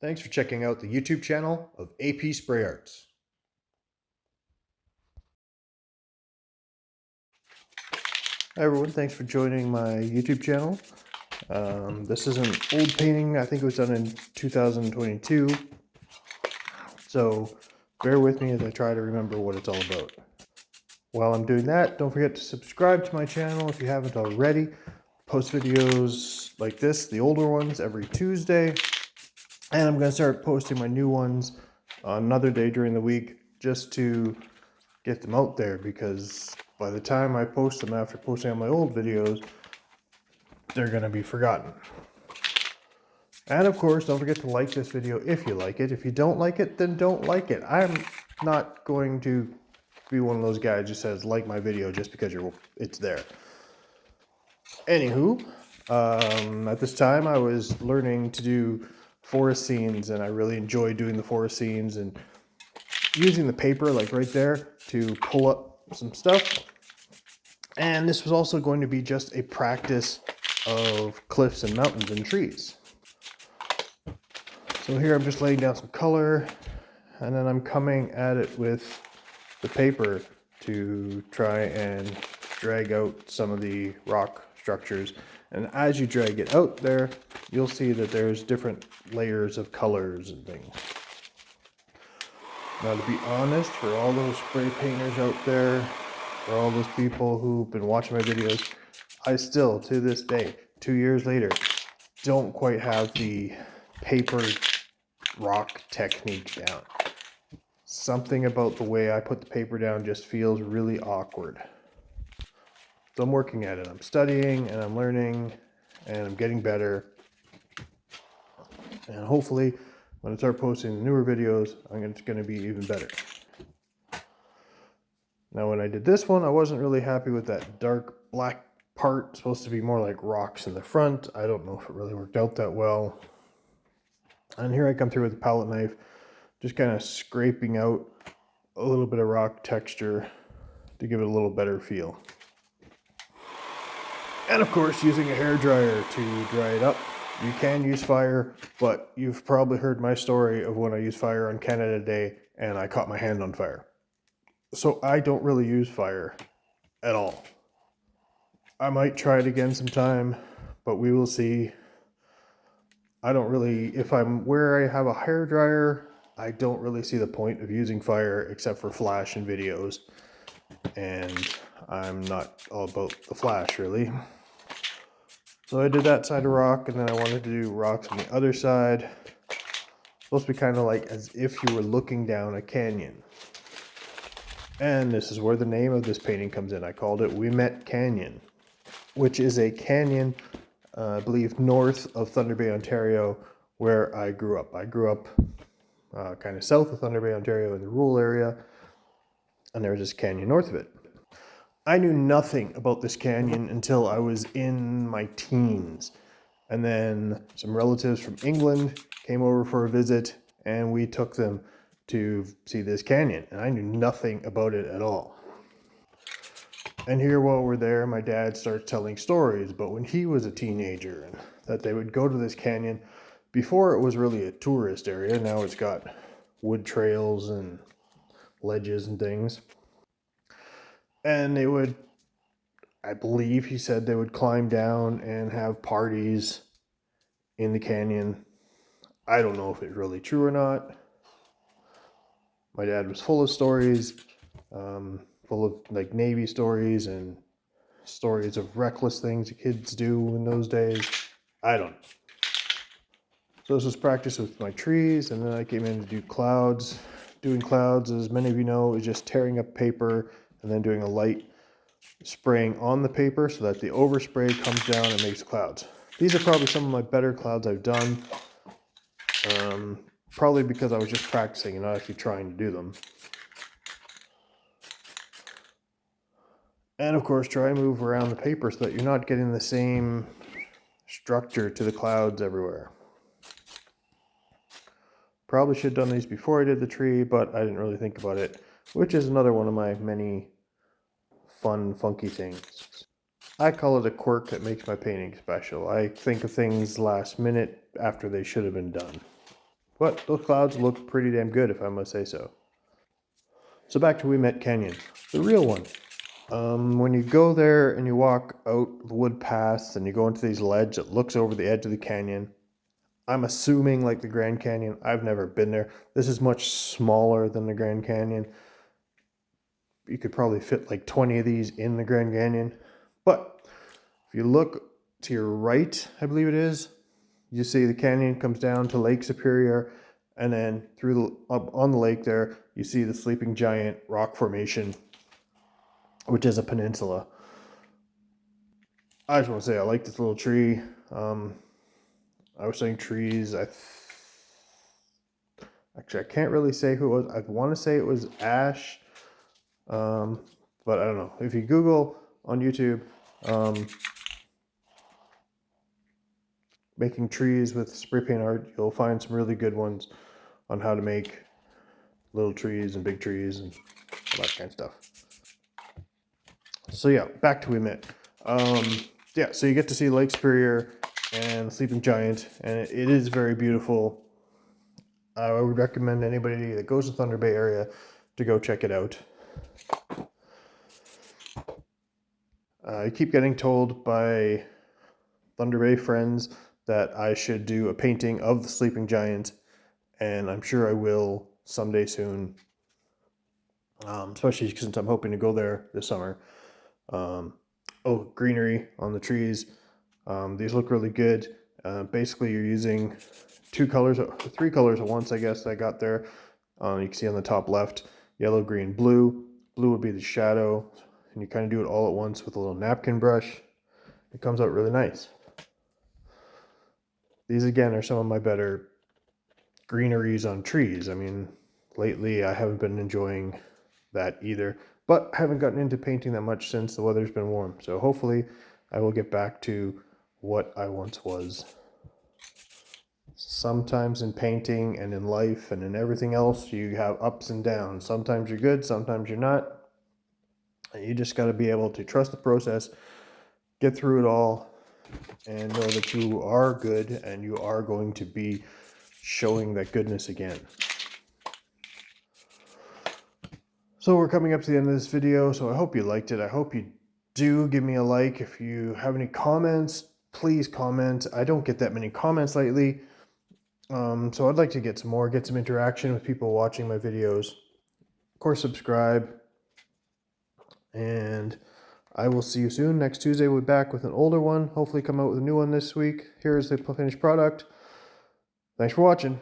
Thanks for checking out the YouTube channel of APsprayarts. Hi everyone, thanks for joining my YouTube channel. This is an old painting. I think it was done in 2022. So bear with me as I try to remember what it's all about. While I'm doing that, don't forget to subscribe to my channel if you haven't already. Post videos like this, the older ones, every Tuesday. And I'm going to start posting my new ones on another day during the week just to get them out there, because by the time I post them after posting on my old videos, they're going to be forgotten. And of course, don't forget to like this video if you like it. If you don't like it, then don't like it. I'm not going to be one of those guys who says like my video just because it's there. Anywho, at this time I was learning to do forest scenes, and I really enjoy doing the forest scenes and using the paper like right there to pull up some stuff. And this was also going to be just a practice of cliffs and mountains and trees. So here I'm just laying down some color, and then I'm coming at it with the paper to try and drag out some of the rock structures. And as you drag it out there, you'll see that there's different layers of colors and things. Now, to be honest, for all those spray painters out there, for all those people who've been watching my videos, I still, to this day, 2 years later, don't quite have the paper rock technique down. Something about the way I put the paper down just feels really awkward. So I'm working at it. I'm studying and I'm learning and I'm getting better. And hopefully, when I start posting the newer videos, it's going to be even better. Now, when I did this one, I wasn't really happy with that dark black part. It's supposed to be more like rocks in the front. I don't know if it really worked out that well. And here I come through with a palette knife, just kind of scraping out a little bit of rock texture to give it a little better feel. And of course, using a hairdryer to dry it up. You can use fire, but you've probably heard my story of when I used fire on Canada Day and I caught my hand on fire. So I don't really use fire at all. I might try it again sometime, but we will see. I don't really, if I'm where I have a hairdryer, I don't really see the point of using fire except for flash and videos. And I'm not all about the flash, really. So I did that side of rock, and then I wanted to do rocks on the other side. It's supposed to be kind of like as if you were looking down a canyon. And this is where the name of this painting comes in. I called it Ouimet Canyon, which is a canyon, I believe, north of Thunder Bay, Ontario, where I grew up. I grew up kind of south of Thunder Bay, Ontario, in the rural area, and there was this canyon north of it. I knew nothing about this canyon until I was in my teens. And then some relatives from England came over for a visit, and we took them to see this canyon. And I knew nothing about it at all. And here, while we're there, my dad starts telling stories about when he was a teenager and that they would go to this canyon. Before it was really a tourist area. Now it's got wood trails and ledges and things. And they would, I believe he said, they would climb down and have parties in the canyon. I don't know if it's really true or not. My dad was full of stories, full of like Navy stories and stories of reckless things kids do in those days. I don't know. So this was practice with my trees, and then I came in to do clouds. Doing clouds, as many of you know, is just tearing up paper and then doing a light spraying on the paper so that the overspray comes down and makes clouds. These are probably some of my better clouds I've done. Probably because I was just practicing and not actually trying to do them. And of course, try and move around the paper so that you're not getting the same structure to the clouds everywhere. Probably should have done these before I did the tree, but I didn't really think about it, which is another one of my many fun, funky things. I call it a quirk that makes my painting special. I think of things last minute after they should have been done. but those clouds look pretty damn good, if I must say so. So back to Ouimet Canyon, the real one. When you go there and you walk out the wood paths and you go into these ledge that looks over the edge of the canyon, I'm assuming like the Grand Canyon. I've never been there. This is much smaller than the Grand Canyon. You could probably fit like 20 of these in the Grand Canyon. But if you look to your right, I believe it is, you see the canyon comes down to Lake Superior, and then through up on the lake there, you see the Sleeping Giant rock formation, which is a peninsula. I just want to say I like this little tree. I was saying trees. Actually, I can't really say who it was. I want to say it was Ash, but I don't know. If you Google on YouTube, making trees with spray paint art, you'll find some really good ones on how to make little trees and big trees and all that kind of stuff. So yeah, back to Ouimet. Yeah, so you get to see Lake Superior and Sleeping Giant, and it is very beautiful. I would recommend anybody that goes to Thunder Bay area to go check it out. I keep getting told by Thunder Bay friends that I should do a painting of the Sleeping Giant, and I'm sure I will someday soon, especially since I'm hoping to go there this summer. Greenery on the trees. These look really good. Basically, you're using three colors at once, I guess, I got there. You can see on the top left, yellow, green, blue. Blue would be the shadow, and you kind of do it all at once with a little napkin brush. It comes out really nice. These, again, are some of my better greeneries on trees. I mean, lately I haven't been enjoying that either, but I haven't gotten into painting that much since the weather's been warm. So hopefully I will get back to what I once was. Sometimes in painting and in life and in everything else, you have ups and downs. Sometimes you're good, sometimes you're not. And you just got to be able to trust the process, get through it all, and know that you are good and you are going to be showing that goodness again. So we're coming up to the end of this video, so I hope you liked it. I hope you do give me a like. If you have any comments, please comment. I don't get that many comments lately, so I'd like to get some more, get some interaction with people watching my videos. Of course, subscribe, and I will see you soon. Next Tuesday we'll be back with an older one. Hopefully come out with a new one this week. Here's the finished product. Thanks for watching.